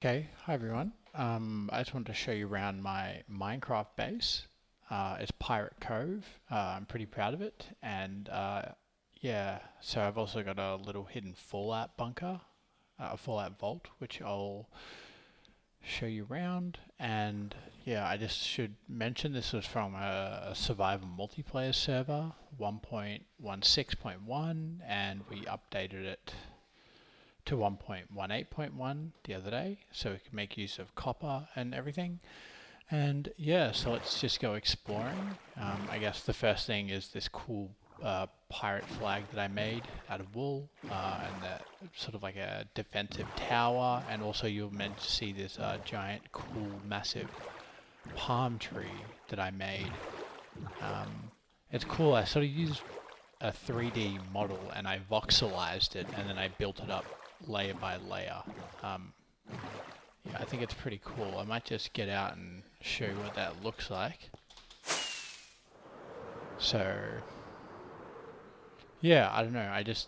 Okay, hi everyone. I just wanted to show you around my Minecraft base. It's Pirate Cove. I'm pretty proud of it, and yeah, so I've also got a little hidden fallout bunker, a fallout vault, which I'll show you around. And yeah, I just should mention this was from a survival multiplayer server, 1.16.1, and we updated it to 1.18.1 the other day, so we can make use of copper and everything. And yeah, so let's just go exploring. I guess the first thing is this cool pirate flag that I made out of wool, and that sort of like a defensive tower. And also you're meant to see this giant, cool, massive palm tree that I made. It's cool. I sort of used a 3D model and I voxelized it, and then I built it up layer by layer. Um, yeah, I think it's pretty cool. I might just get out and show you what that looks like. So, yeah, I don't know. It's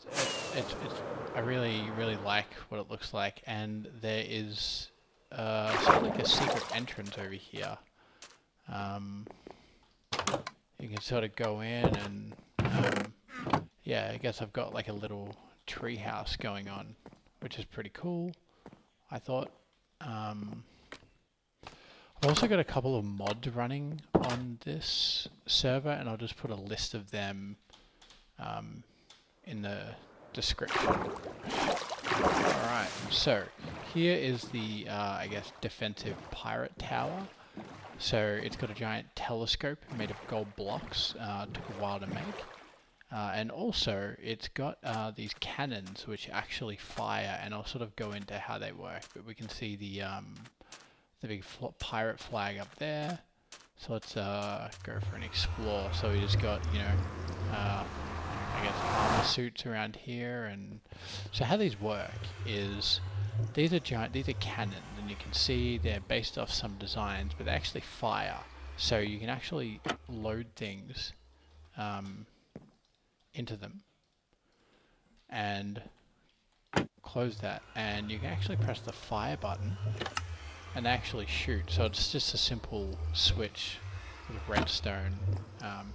I really like what it looks like, and there is sort of like a secret entrance over here. Um, you can sort of go in and yeah, I guess I've got like a little tree house going on, which is pretty cool, I thought. I've also got a couple of mods running on this server, and I'll just put a list of them in the description. Alright, so here is the, I guess, defensive pirate tower. So it's got a giant telescope made of gold blocks, took a while to make. And also, it's got these cannons which actually fire, and I'll sort of go into how they work. But we can see the big pirate flag up there. So let's go for an explore. So we just got, I guess armor suits around here. And so how these work is these are cannons, and you can see they're based off some designs, but they actually fire. So you can actually load things into them and close that, and you can actually press the fire button and actually shoot. So it's just a simple switch with redstone. But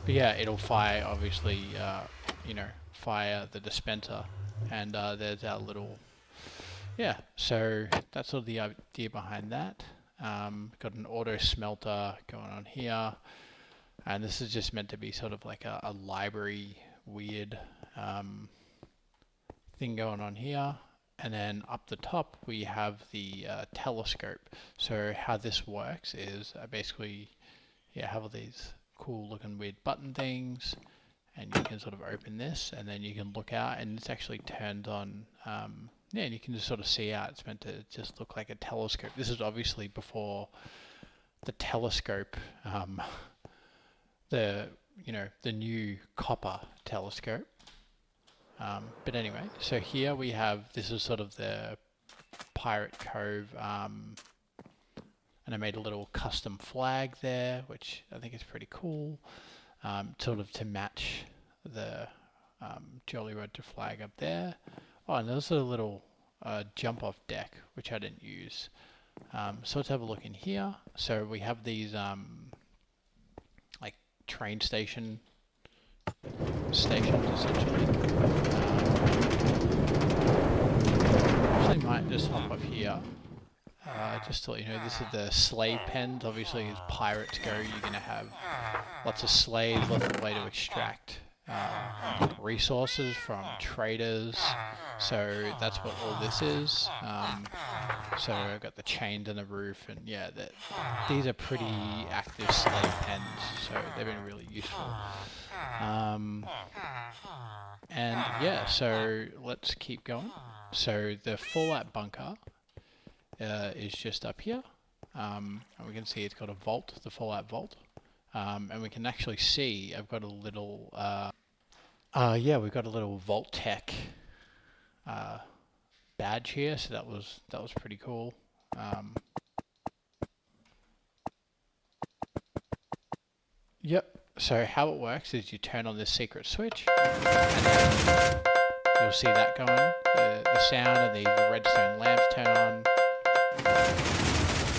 yeah, it'll fire, obviously, fire the dispenser. And there's our little, yeah, so that's sort of the idea behind that. Got an auto smelter going on here. And this is just meant to be sort of like a library weird thing going on here. And then up the top we have the telescope. So how this works is I basically have all these cool looking weird button things, and you can sort of open this and then you can look out, and it's actually turned on. And you can just sort of see out. It's meant to just look like a telescope. This is obviously before the telescope, the new copper telescope. But anyway, so here we have, this is sort of the Pirate Cove, and I made a little custom flag there, which I think is pretty cool, sort of to match the Jolly Roger flag up there. Oh, and there's a little jump off deck, which I didn't use. So let's have a look in here. So we have these like train stations essentially. Actually might just hop up here. Just to let you know, this is the slave pens. Obviously, as pirates go, you're going to have lots of slaves, lots of way to extract resources from traders. So that's what all this is. So I've got the chains on the roof, and yeah, these are pretty active slave pens, so they've been really useful. And yeah, so let's keep going. So the fallout bunker is just up here, and we can see it's got a vault, the fallout vault, and we can actually see I've got a little we've got a little vault tech badge here, so that was pretty cool. Yep. So how it works is you turn on this secret switch, and then you'll see that going, the sound, and the redstone lamps turn on,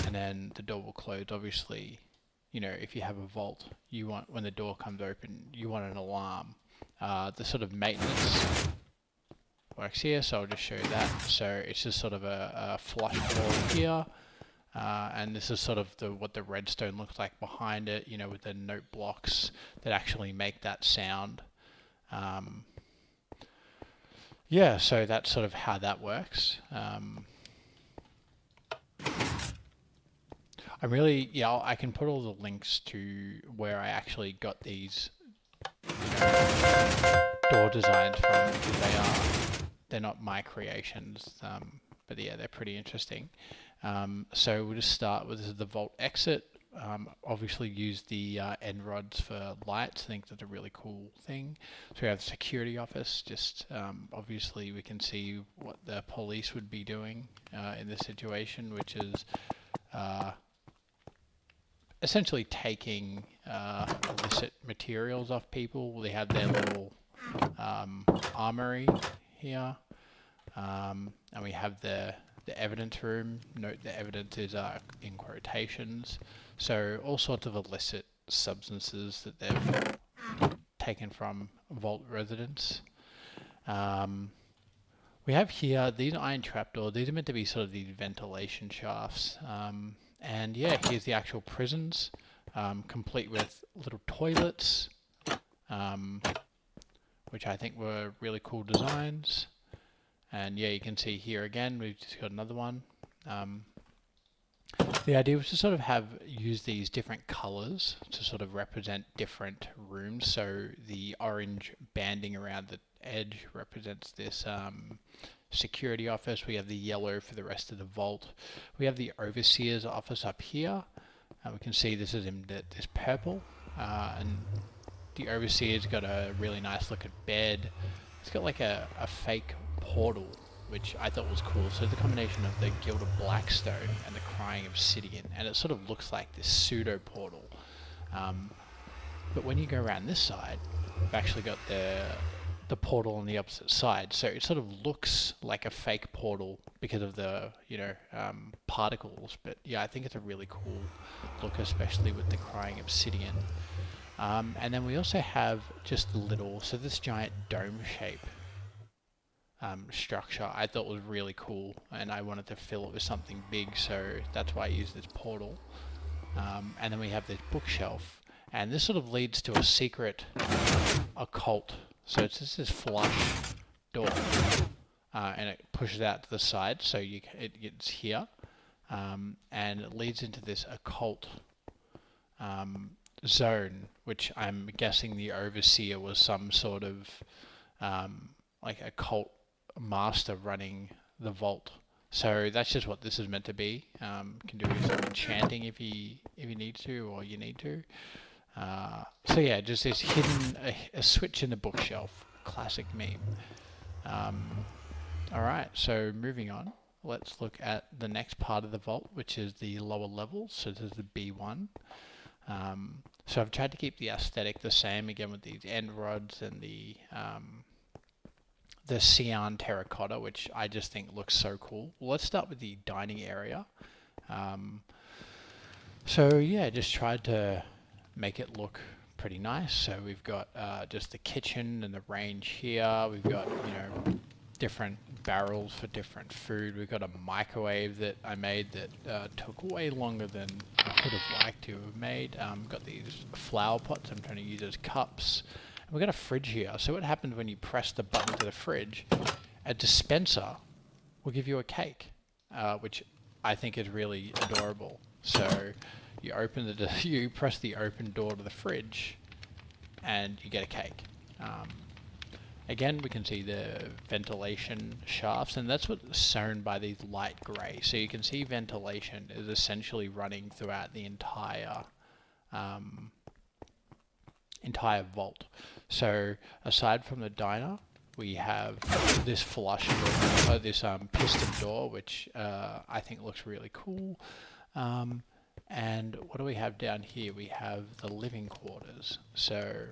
and then the door will close. Obviously, you know, if you have a vault, you want, when the door comes open, you want an alarm. The sort of maintenance works here, so I'll just show you that. So it's just sort of a flush wall here, and this is sort of what the redstone looks like behind it, you know, with the note blocks that actually make that sound. Yeah, so that's sort of how that works. I'm really, yeah, I can put all the links to where I actually got these door designs from, because they're not my creations, but yeah, they're pretty interesting. So we'll just start with, this is the vault exit. Obviously use the end rods for lights. I think that's a really cool thing. So we have the security office. Just obviously we can see what the police would be doing in this situation, which is essentially taking illicit materials off people. They have their little armory here, and we have the evidence room. Note the evidence is in quotations. So all sorts of illicit substances that they've taken from vault residents. We have here these iron trapdoors. These are meant to be sort of these ventilation shafts. And yeah, here's the actual prisons, complete with little toilets, which I think were really cool designs. And yeah, you can see here again, we've just got another one. The idea was to sort of use these different colors to sort of represent different rooms. So the orange banding around the edge represents this security office. We have the yellow for the rest of the vault. We have the overseer's office up here. We can see this is in this purple, and the overseer's got a really nice looking bed. It's got like a fake portal, which I thought was cool. So the combination of the gilded blackstone and the crying obsidian, and it sort of looks like this pseudo portal. But when you go around this side, we've actually got the portal on the opposite side, so it sort of looks like a fake portal because of the, you know, particles. But yeah, I think it's a really cool look, especially with the crying obsidian. And then we also have just so this giant dome shape structure I thought was really cool, and I wanted to fill it with something big, so that's why I used this portal. And then we have this bookshelf, and this sort of leads to a secret occult. So it's just this flush door, and it pushes out to the side, so it gets here, and it leads into this occult zone, which I'm guessing the overseer was some sort of like occult master running the vault. So that's just what this is meant to be. Can do some enchanting if you need to, or you need to. So yeah, just this hidden a switch in the bookshelf, classic meme. Alright, so moving on, let's look at the next part of the vault, which is the lower levels. So this is the B1. So I've tried to keep the aesthetic the same, again with these end rods and the cyan terracotta, which I just think looks so cool. Well, let's start with the dining area. So yeah, just tried to make it look pretty nice. So we've got just the kitchen and the range here. We've got, you know, different barrels for different food. We've got a microwave that I made that took way longer than I could have liked to have made. Got these flower pots I'm trying to use as cups. And we've got a fridge here. So what happens when you press the button to the fridge, a dispenser will give you a cake, which I think is really adorable. So you open you press the open door to the fridge, and you get a cake. Again, we can see the ventilation shafts, and that's what's shown by these light grey. So you can see ventilation is essentially running throughout the entire vault. So aside from the diner, we have this flush door, this piston door, which I think looks really cool. And what do we have down here? We have the living quarters. So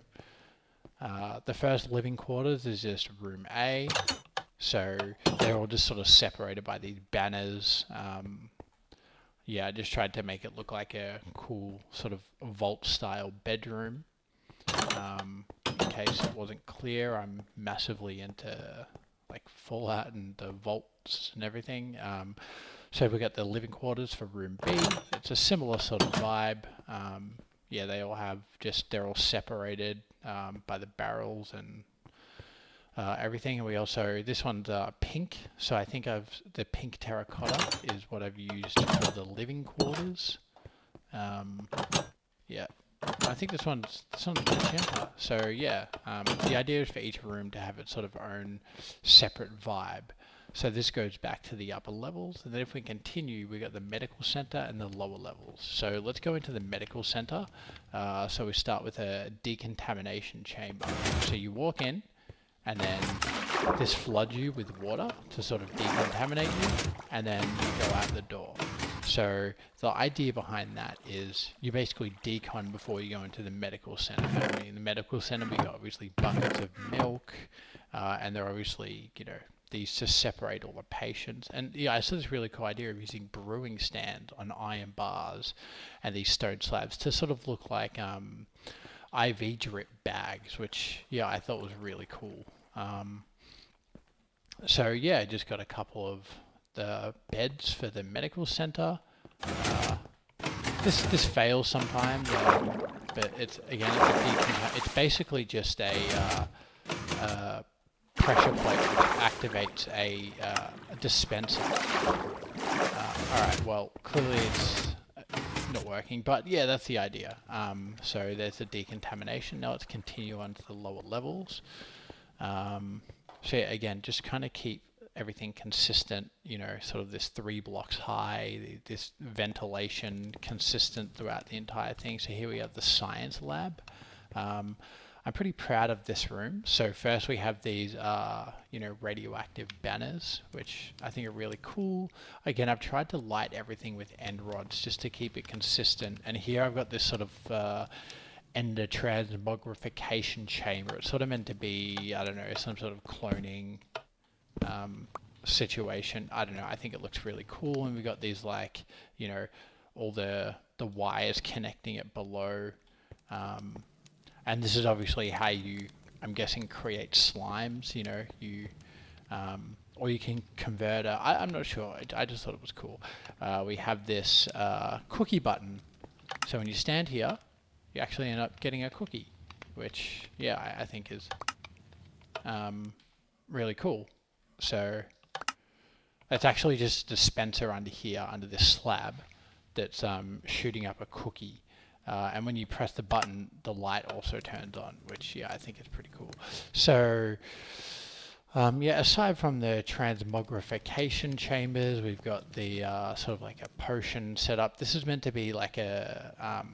The first living quarters is just room A. So they're all just sort of separated by these banners. Yeah, I just tried to make it look like a cool sort of vault style bedroom. In case it wasn't clear, I'm massively into like Fallout and the vaults and everything. So we got the living quarters for room B. It's a similar sort of vibe. Yeah, they all have they're all separated by the barrels and everything. And we also, this one's pink. So I think the pink terracotta is what I've used for the living quarters. Yeah. I think this one's magenta. So yeah, the idea is for each room to have its sort of own separate vibe. So this goes back to the upper levels, and then if we continue, we got the medical center and the lower levels. So let's go into the medical center. So we start with a decontamination chamber. So you walk in, and then this floods you with water to sort of decontaminate you, and then you go out the door. So the idea behind that is you basically decon before you go into the medical center. I mean, in the medical center, we got obviously buckets of milk, and they're obviously, you know, these to separate all the patients. And yeah, I saw this really cool idea of using brewing stands on iron bars and these stone slabs to sort of look like IV drip bags, which yeah, I thought was really cool. So yeah, I just got a couple of the beds for the medical center. This fails sometimes, but it's again it's basically just a pressure plate which activates a dispenser. Alright, well clearly it's not working, but yeah, that's the idea. So there's the decontamination. Now let's continue on to the lower levels. So yeah, again, just kind of keep everything consistent, you know, sort of this 3 blocks high, this ventilation consistent throughout the entire thing. So here we have the science lab. I'm pretty proud of this room. So first we have these, you know, radioactive banners, which I think are really cool. Again, I've tried to light everything with end rods just to keep it consistent. And here I've got this sort of endotransmogrification chamber. It's sort of meant to be, I don't know, some sort of cloning situation. I don't know. I think it looks really cool. And we got these like, you know, all the wires connecting it below. And this is obviously how you, I'm guessing, create slimes. You know, you or you can convert. I'm not sure. I just thought it was cool. We have this cookie button. So when you stand here, you actually end up getting a cookie, which yeah, I think is really cool. So it's actually just a dispenser under here, under this slab, that's shooting up a cookie. And when you press the button, the light also turns on, which yeah, I think is pretty cool. So yeah, aside from the transmogrification chambers, we've got the sort of like a potion setup. This is meant to be like a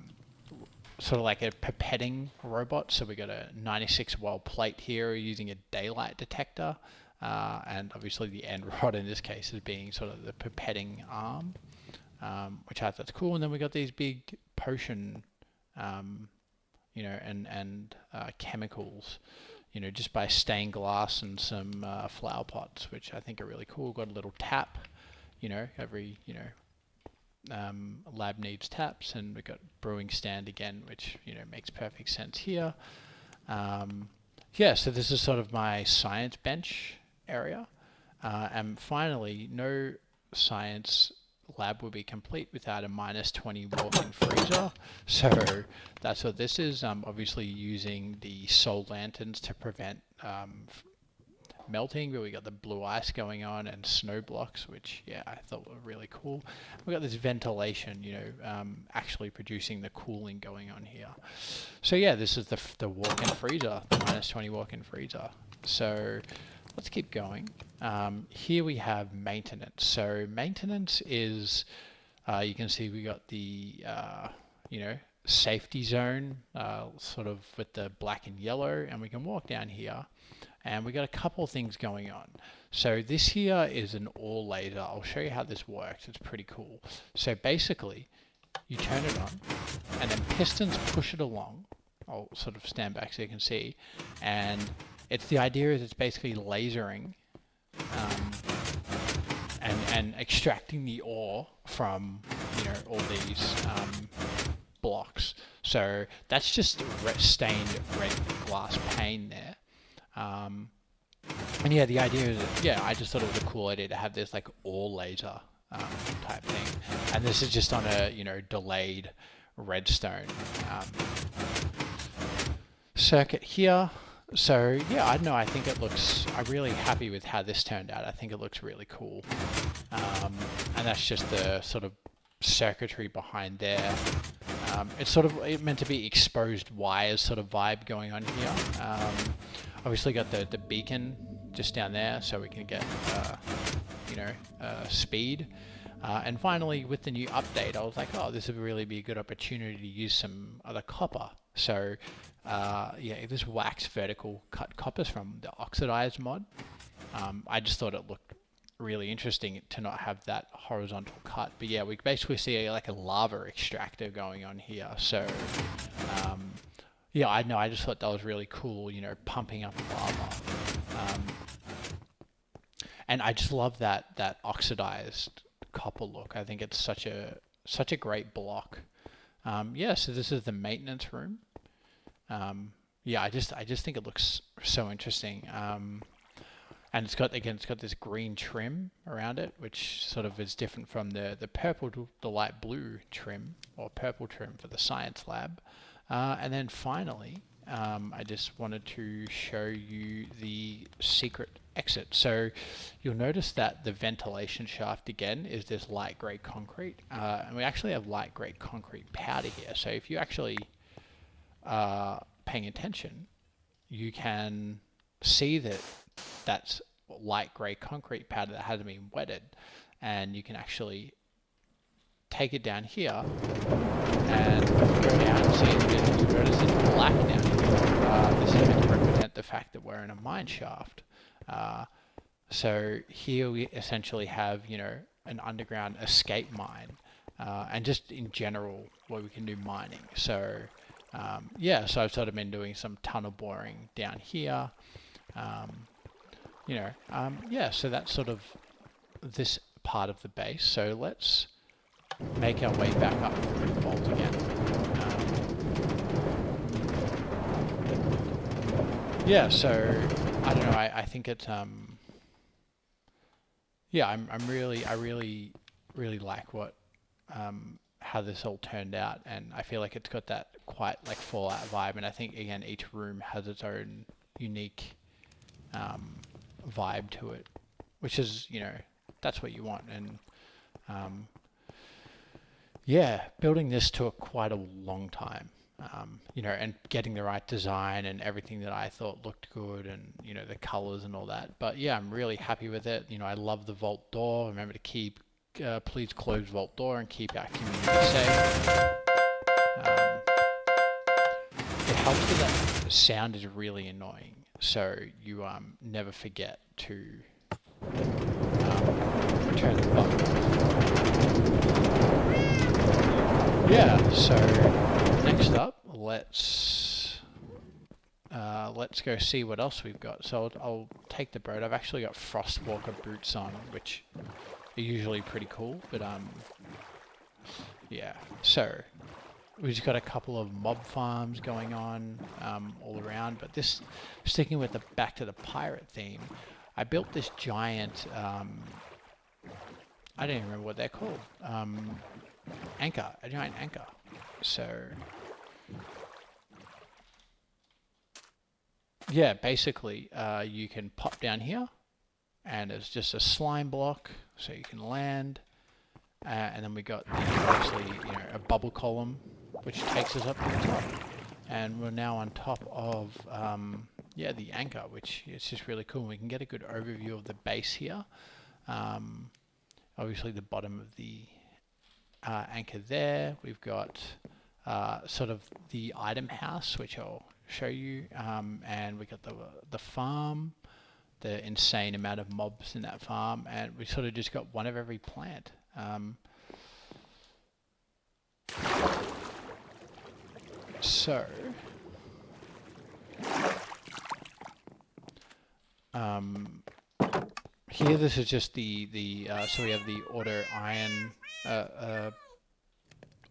sort of like a pipetting robot. So we got a 96 well plate here using a daylight detector. And obviously the end rod in this case is being sort of the pipetting arm, which I thought that's cool. And then we got these big potion, you know, and chemicals, you know, just by stained glass and some flower pots, which I think are really cool. Got a little tap, you know, every, you know, lab needs taps, and we've got brewing stand again, which, you know, makes perfect sense here. Yeah, so this is sort of my science bench area. And finally, no science lab will be complete without a -20 walk-in freezer. So that's what this is. Obviously using the soul lanterns to prevent melting, but we got the blue ice going on and snow blocks, which yeah, I thought were really cool. We got this ventilation, you know, actually producing the cooling going on here. So yeah, this is the walk-in freezer, the -20 walk-in freezer. So let's keep going. Here we have maintenance. So maintenance is, you can see we got the, you know, safety zone, sort of with the black and yellow, and we can walk down here. And we got a couple of things going on. So this here is an ore laser. I'll show you how this works. It's pretty cool. So basically, you turn it on, and then pistons push it along, I'll sort of stand back so you can see. And the idea is it's basically lasering and extracting the ore from, you know, all these blocks. So that's just stained red glass pane there. And yeah, the idea is that, yeah, I just thought it was a cool idea to have this like ore laser type thing. And this is just on a, you know, delayed redstone circuit here. So yeah, I don't know, I think it looks, I'm really happy with how this turned out. I think it looks really cool. And that's just the sort of circuitry behind there. It's sort of meant to be exposed wires sort of vibe going on here. Obviously got the beacon just down there so we can get, you know, speed. And finally, with the new update, I was like, oh, this would really be a good opportunity to use some other copper. So, yeah, this wax vertical cut coppers from the oxidized mod. I just thought it looked really interesting to not have that horizontal cut. But yeah, we basically see like a lava extractor going on here. So, yeah, I know, I just thought that was really cool, you know, pumping up lava. And I just love that oxidized copper look. I think it's such a great block. Yeah, so this is the maintenance room. Yeah, I just think it looks so interesting. And it's got this green trim around it, which sort of is different from the purple to the light blue trim, or purple trim for the science lab. And then finally, I just wanted to show you the secret exit. So you'll notice that the ventilation shaft again is this light grey concrete, and we actually have light grey concrete powder here. So if you actually are paying attention, you can see that that's light grey concrete powder that hasn't been wetted, and you can actually take it down here and go down and see it. You notice it's black down here. This is meant to represent the fact that we're in a mine shaft. So here we essentially have, you know, an underground escape mine, and just in general where we can do mining. So yeah, so I've sort of been doing some tunnel boring down here. You know, yeah, so that's sort of this part of the base. So let's make our way back up through the vault again. Yeah, so I don't know. I think it's yeah, I really like what how this all turned out, and I feel like it's got that quite like Fallout vibe. And I think again each room has its own unique vibe to it, which is, you know, that's what you want. And yeah, building this took quite a long time, you know, and getting the right design and everything that I thought looked good, and, you know, the colors and all that. But yeah, I'm really happy with it. You know, I love the vault door. Remember to keep, please close vault door and keep our community safe. It helps that the sound is really annoying, so you never forget to turn the button off. Yeah, so next up, let's go see what else we've got. So I'll take the boat. I've actually got Frostwalker boots on, which are usually pretty cool, but yeah. So we've just got a couple of mob farms going on all around, but this, sticking with the back to the pirate theme, I built this giant, I don't even remember what they're called, anchor, a giant anchor. So yeah, basically you can pop down here and it's just a slime block, so you can land, and then we got obviously, you know, a bubble column which takes us up to the top, and we're now on top of yeah, the anchor, which is just really cool. We can get a good overview of the base here. Obviously the bottom of the anchor there. We've got sort of the item house, which I'll show you, and we got the farm, the insane amount of mobs in that farm, and we sort of just got one of every plant. So here this is just the so we have the auto iron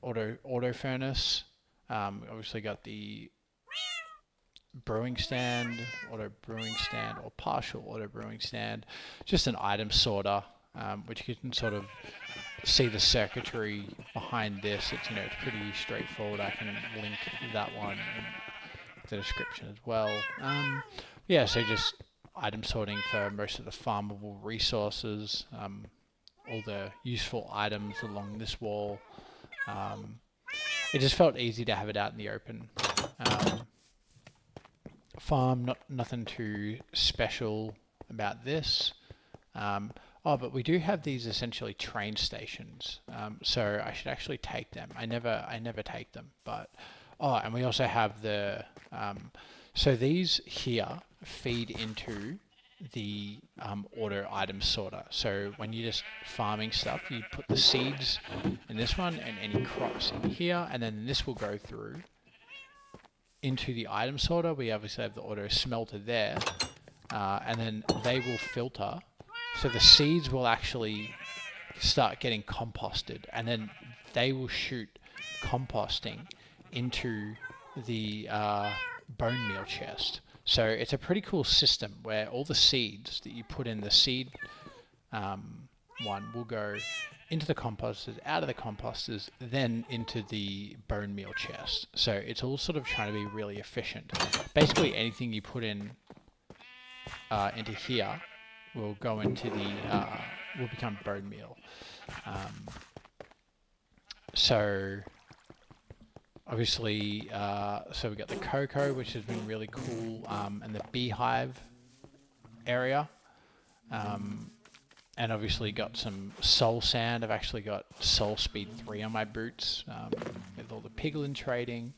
auto furnace. Obviously got the brewing stand, auto brewing stand, or partial auto brewing stand. Just an item sorter, which you can sort of see the circuitry behind this. It's it's pretty straightforward. I can link that one in the description as well. Yeah, so just item sorting for most of the farmable resources, all the useful items along this wall. It just felt easy to have it out in the open. Farm, nothing too special about this. Oh, but we do have these essentially train stations, so I should actually take them. I never take them, but and we also have the so these here feed into the auto item sorter. So when you're just farming stuff, you put the seeds in this one and any crops in here, and then this will go through into the item sorter. We obviously have the auto smelter there, and then they will filter. So the seeds will actually start getting composted, and then they will shoot composting into the bone meal chest. So it's a pretty cool system where all the seeds that you put in the seed one will go into the composters, out of the composters, then into the bone meal chest. So it's all sort of trying to be really efficient. Basically anything you put in into here will go into the will become bone meal. So obviously, so we got the cocoa, which has been really cool, and the beehive area, and obviously got some soul sand. I've actually got soul speed 3 on my boots, with all the piglin trading.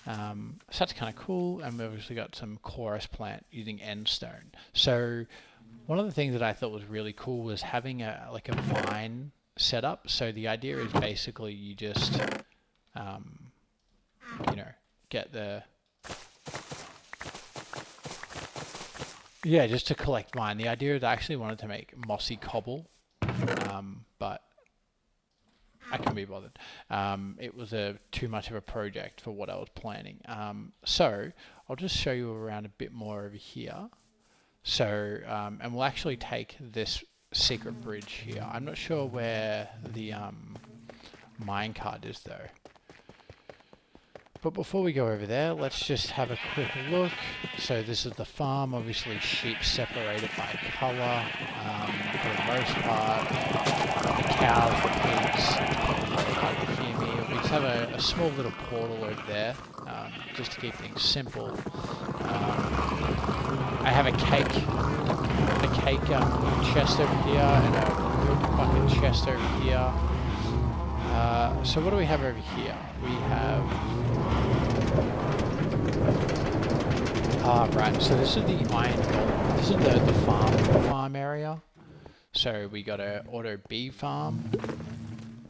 So that's kind of cool, and we've obviously got some chorus plant using end stone. So one of the things that I thought was really cool was having a vine setup. So the idea is basically you just get the just to collect vine. The idea is I actually wanted to make mossy cobble, but I couldn't be bothered. It was too much of a project for what I was planning. So I'll just show you around a bit more over here. So, and we'll actually take this secret bridge here. I'm not sure where the minecart is though. But before we go over there, let's just have a quick look. So this is the farm, obviously sheep separated by colour, for the most part. The cows, the pigs, hard to hear me. We just have a small little portal over there, just to keep things simple. I have a cake chest over here and a milk bucket chest over here. So what do we have over here? We have right. So this is the iron golem. This is the farm area. So we got a auto bee farm,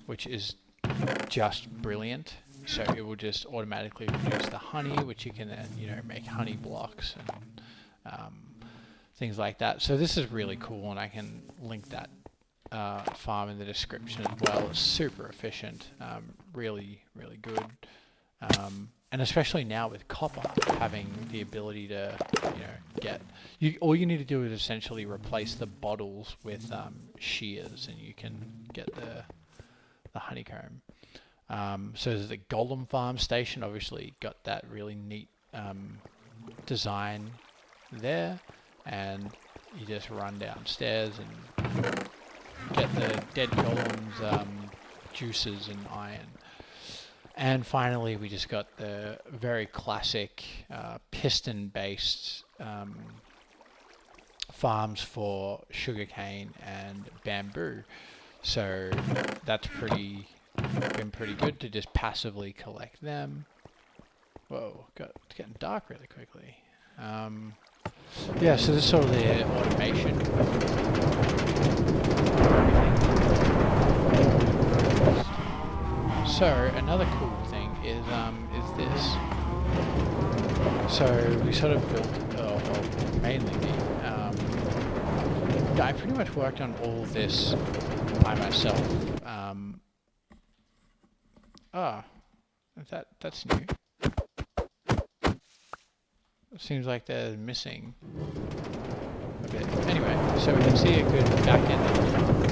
which is just brilliant. So it will just automatically produce the honey, which you can then make honey blocks and things like that. So this is really cool, and I can link that farm in the description as well. It's super efficient, really good, and especially now with copper having the ability to all you need to do is essentially replace the bottles with shears, and you can get the honeycomb. So there's the golem farm station, obviously got that really neat design there, and you just run downstairs and get the dead golems juices and iron. And finally we just got the very classic piston based farms for sugarcane and bamboo. So that's been pretty good to just passively collect them. Whoa, it's getting dark really quickly. Yeah, so this is sort of the automation. So another cool thing is this. So we sort of built, mainly me, Yeah, I pretty much worked on all of this by myself. Oh, that's new. It seems like they're missing a bit. Anyway, so we can see a good back end of the farm.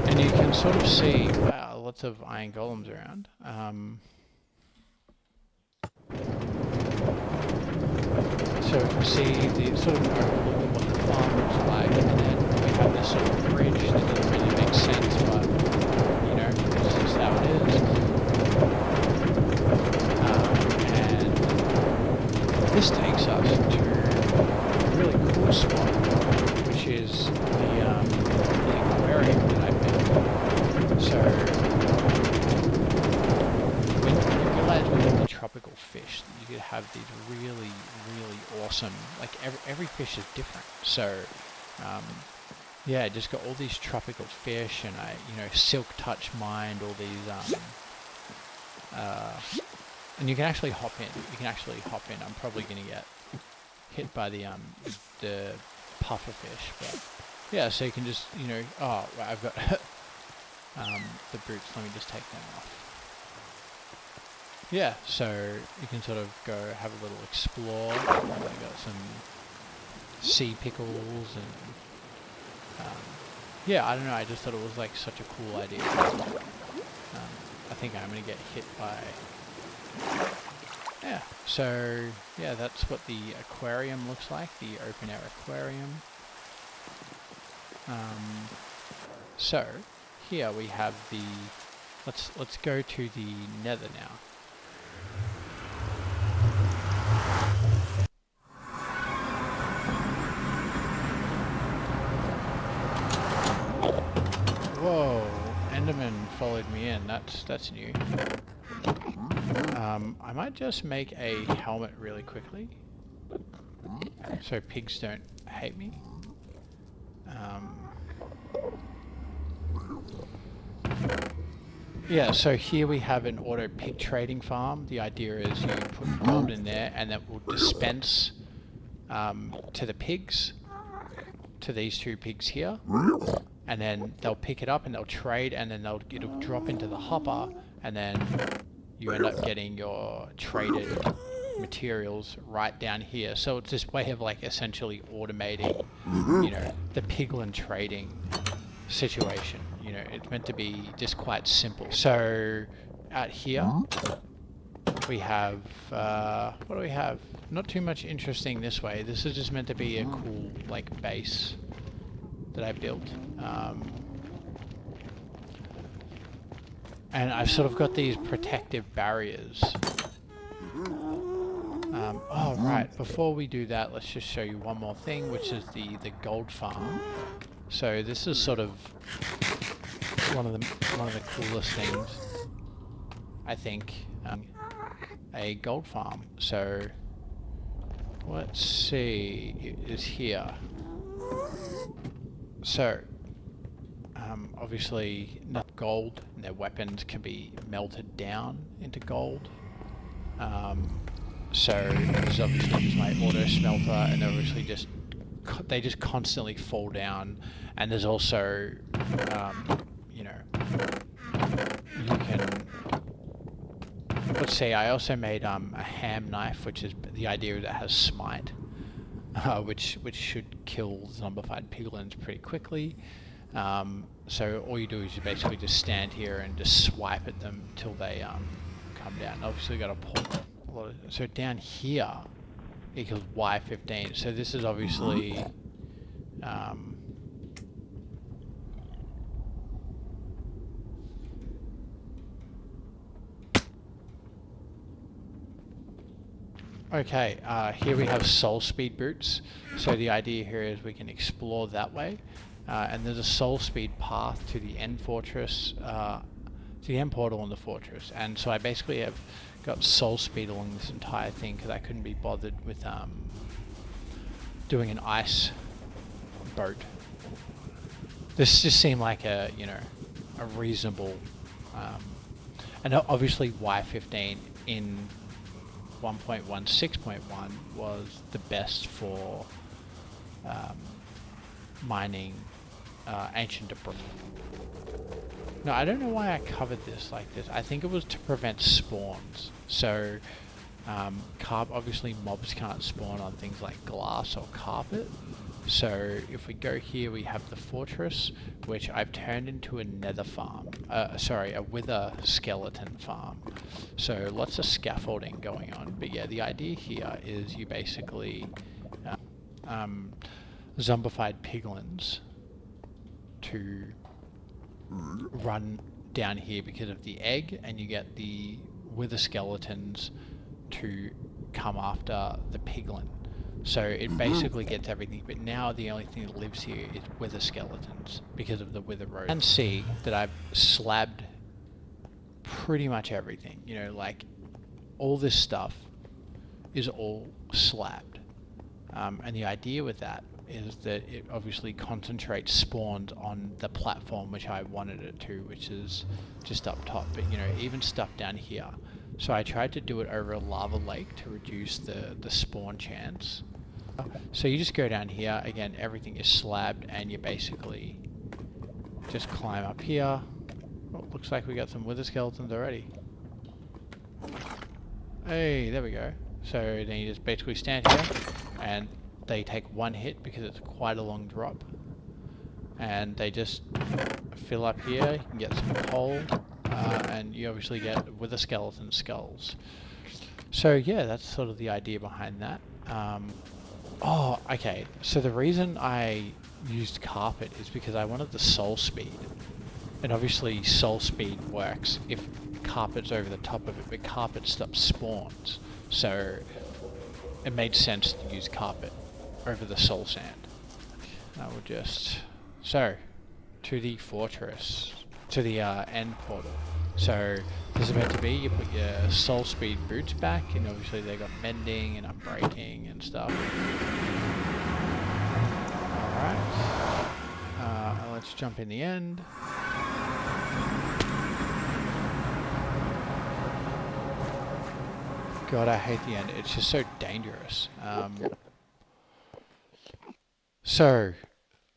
And you can sort of see, wow, lots of iron golems around. So we can see the sort of an overlook of what the farm looks like, and then we have this sort of bridge that doesn't really make sense, but you know, it's just how it is. And this takes us to a really cool spot, which is the aquarium that I built. So when you realize with all the tropical fish, you could have these really awesome, like every fish is different. So yeah, I just got all these tropical fish, and I, you know, silk touch mined all these and you can actually hop in. I'm probably gonna get hit by the puffer fish, but yeah, so you can just, you know, oh, I've got the boots, let me just take them off. Yeah, so you can sort of go have a little explore. I got some sea pickles and yeah, I don't know, I just thought it was like such a cool idea. I think I'm gonna get hit by, yeah, so yeah, that's what the aquarium looks like, the open air aquarium. So here we have the, let's go to the nether now. Whoa, Enderman followed me in. That's new. I might just make a helmet really quickly, so pigs don't hate me. Yeah, so here we have an auto pig trading farm. The idea is you put gold in there, and that will dispense to the pigs, to these two pigs here. And then they'll pick it up and they'll trade, and then it'll drop into the hopper, and then you end up getting your traded materials right down here. So it's this way of like essentially automating, you know, the piglin trading situation. You know, it's meant to be just quite simple. So out here we have, what do we have? Not too much interesting this way. This is just meant to be a cool like base that I built. And I've sort of got these protective barriers. Oh right, before we do that, let's just show you one more thing, which is the gold farm. So this is sort of one of the coolest things, I think, a gold farm. So let's see, it is here. So obviously not gold, and their weapons can be melted down into gold. So this is obviously just my auto smelter, and they're obviously just they just constantly fall down. And there's also you know, you can, let's see, I also made a ham knife, which is the idea that has smite, which should kill zombified piglins pretty quickly. So all you do is you basically just stand here and just swipe at them till they come down. Obviously got to pull a lot of, so down here equals Y15. So this is obviously okay, here we have soul speed boots. So the idea here is we can explore that way. And there's a soul speed path to the end fortress, to the end portal in the fortress. And so I basically have got soul speed along this entire thing because I couldn't be bothered with doing an ice boat. This just seemed like a, you know, a reasonable, and obviously Y15 in 1.16.1 was the best for mining ancient debris. No, I don't know why I covered this like this. I think it was to prevent spawns. So, obviously mobs can't spawn on things like glass or carpet. So if we go here, we have the fortress, which I've turned into a nether farm. A wither skeleton farm. So lots of scaffolding going on. But yeah, the idea here is you basically zombified piglins to run down here because of the egg, and you get the wither skeletons to come after the piglin. So it basically gets everything, but now the only thing that lives here is wither skeletons because of the wither road. You can see that I've slabbed pretty much everything, you know, like all this stuff is all slabbed. And the idea with that is that it obviously concentrates spawns on the platform which I wanted it to, which is just up top, but you know, even stuff down here. So I tried to do it over a lava lake to reduce the spawn chance. So you just go down here, again everything is slabbed, and you basically just climb up here. Well, looks like we got some wither skeletons already. Hey, there we go. So then you just basically stand here, and they take one hit because it's quite a long drop. And they just fill up here, you can get some coal, and you obviously get wither skeleton skulls. So yeah, that's sort of the idea behind that. Oh, okay, so the reason I used carpet is because I wanted the soul speed. And obviously soul speed works if carpet's over the top of it, but carpet stops spawns. So it made sense to use carpet over the soul sand. I will just... So, to the fortress, to the end portal. So, this is meant to be, you put your soul speed boots back, and obviously they got mending and unbreaking and stuff. Alright, let's jump in the end. God, I hate the end. It's just so dangerous. So,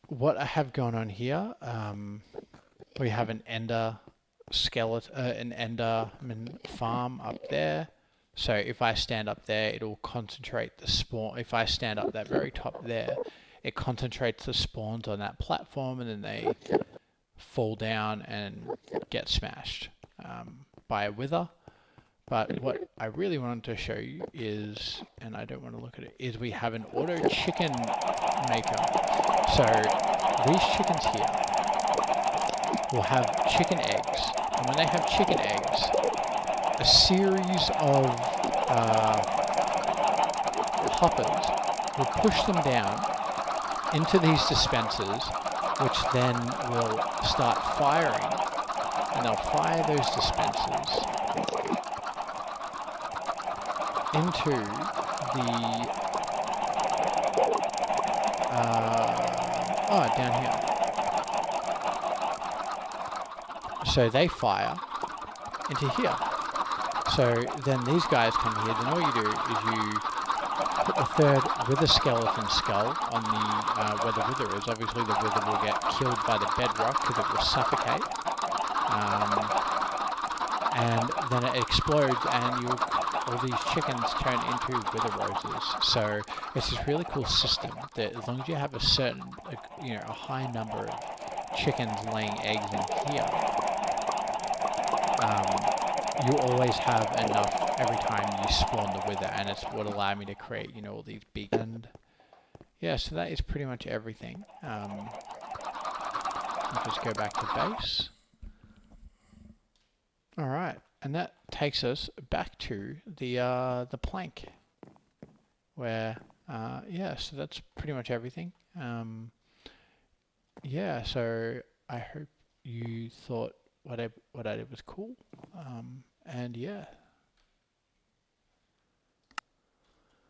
what I have going on here, we have an ender skeleton, an enderman farm up there. So if I stand up there, it'll concentrate the spawn. If I stand up that very top there, it concentrates the spawns on that platform, and then they fall down and get smashed by a wither. But what I really wanted to show you is, and I don't want to look at it, is we have an auto chicken maker. So these chickens here will have chicken eggs, and when they have chicken eggs, a series of hoppers will push them down into these dispensers, which then will start firing, and they'll fire those dispensers into the down here. So they fire into here. So then these guys come here, then all you do is you put the third wither skeleton skull on the where the wither is. Obviously the wither will get killed by the bedrock because it will suffocate. And then it explodes, and all these chickens turn into wither roses. So it's this really cool system that as long as you have a certain, a high number of chickens laying eggs in here, you always have enough every time you spawn the wither, and it's what allowed me to create, all these big. And yeah, so that is pretty much everything. I'll just go back to base. All right, and that takes us back to the plank, where so that's pretty much everything. Yeah, so I hope you thought what I did was cool, and yeah.